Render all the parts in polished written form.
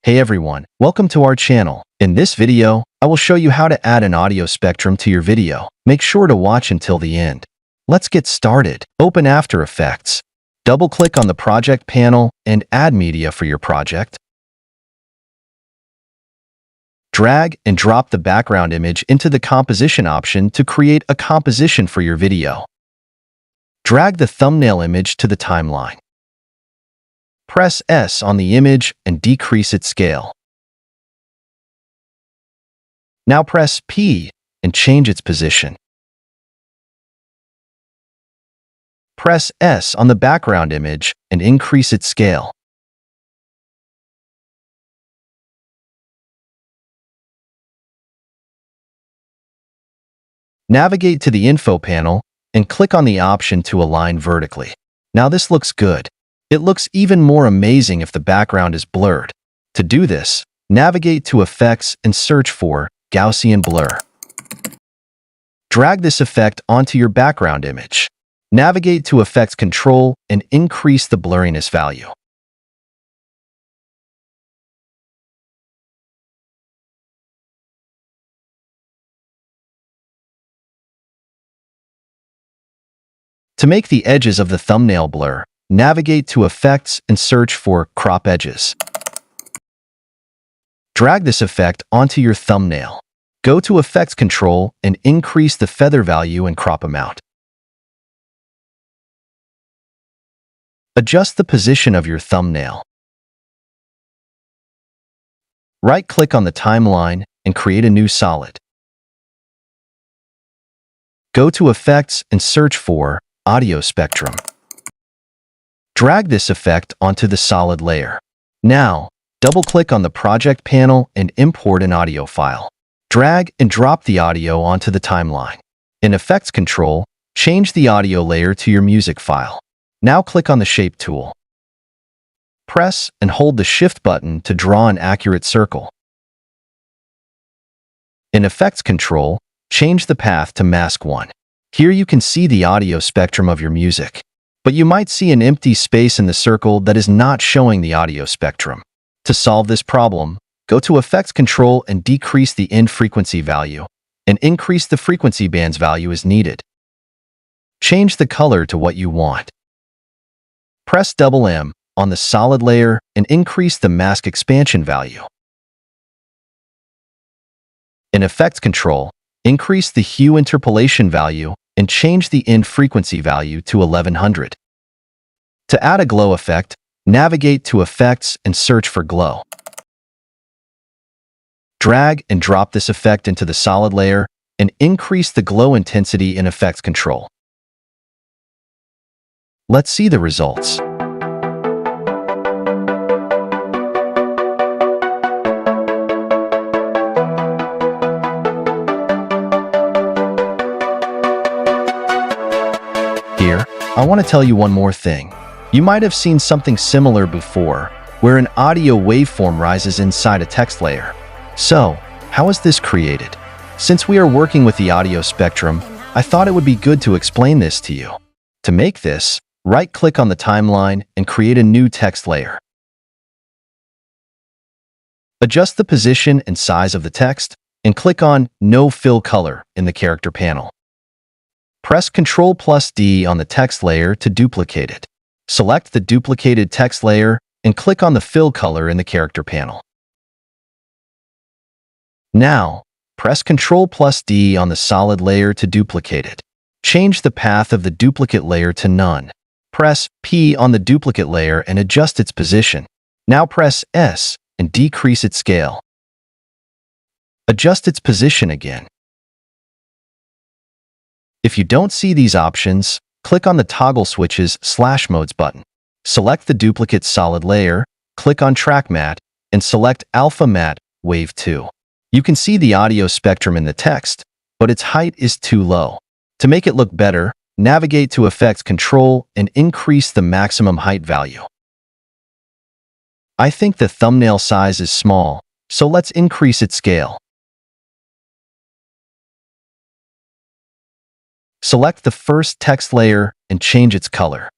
Hey everyone, welcome to our channel. In this video, I will show you how to add an audio spectrum to your video. Make sure to watch until the end. Let's get started. Open After Effects. Double-click on the project panel and add media for your project. Drag and drop the background image into the composition option to create a composition for your video. Drag the thumbnail image to the timeline. Press S on the image and decrease its scale. Now press P and change its position. Press S on the background image and increase its scale. Navigate to the Info panel and click on the option to align vertically. Now this looks good. It looks even more amazing if the background is blurred. To do this, navigate to Effects and search for Gaussian Blur. Drag this effect onto your background image. Navigate to Effects Control and increase the blurriness value. To make the edges of the thumbnail blur, navigate to Effects and search for Crop Edges. Drag this effect onto your thumbnail. Go to Effects Control and increase the feather value and crop amount. Adjust the position of your thumbnail. Right-click on the timeline and create a new solid. Go to Effects and search for Audio Spectrum. Drag this effect onto the solid layer. Now, double-click on the project panel and import an audio file. Drag and drop the audio onto the timeline. In Effects Control, change the audio layer to your music file. Now click on the Shape tool. Press and hold the Shift button to draw an accurate circle. In Effects Control, change the path to Mask 1. Here you can see the audio spectrum of your music. But you might see an empty space in the circle that is not showing the audio spectrum. To solve this problem, go to Effects Control and decrease the end frequency value, and increase the frequency bands value as needed. Change the color to what you want. Press M on the solid layer and increase the mask expansion value. In Effects Control, increase the hue interpolation value and change the end frequency value to 1100. To add a glow effect, navigate to Effects and search for Glow. Drag and drop this effect into the solid layer and increase the glow intensity in Effects Control. Let's see the results. Here, I want to tell you one more thing. You might have seen something similar before, where an audio waveform rises inside a text layer. So, how is this created? Since we are working with the audio spectrum, I thought it would be good to explain this to you. To make this, right-click on the timeline and create a new text layer. Adjust the position and size of the text, and click on No Fill Color in the character panel. Press Ctrl+D on the text layer to duplicate it. Select the duplicated text layer and click on the fill color in the character panel. Now, press Ctrl+D on the solid layer to duplicate it. Change the path of the duplicate layer to none. Press P on the duplicate layer and adjust its position. Now press S and decrease its scale. Adjust its position again. If you don't see these options, click on the toggle switches /modes button. Select the duplicate solid layer, click on Track Matte, and select Alpha Matte Wave 2. You can see the audio spectrum in the text, but its height is too low. To make it look better, navigate to Effects Control and increase the maximum height value. I think the thumbnail size is small, so let's increase its scale. Select the first text layer and change its color.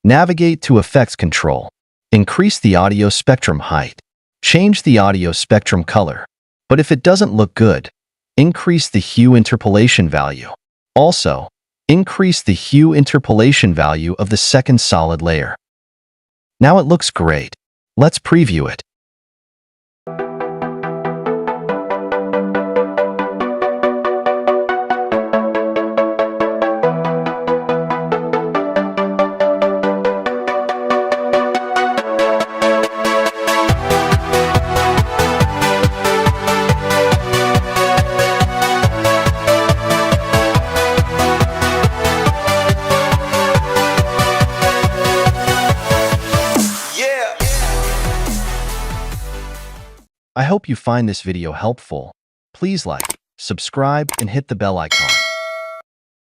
Navigate to Effects Control. Increase the audio spectrum height. Change the audio spectrum color. But if it doesn't look good, increase the hue interpolation value. Also, increase the hue interpolation value of the second solid layer. Now it looks great. Let's preview it. I hope you find this video helpful. Please like, subscribe, and hit the bell icon.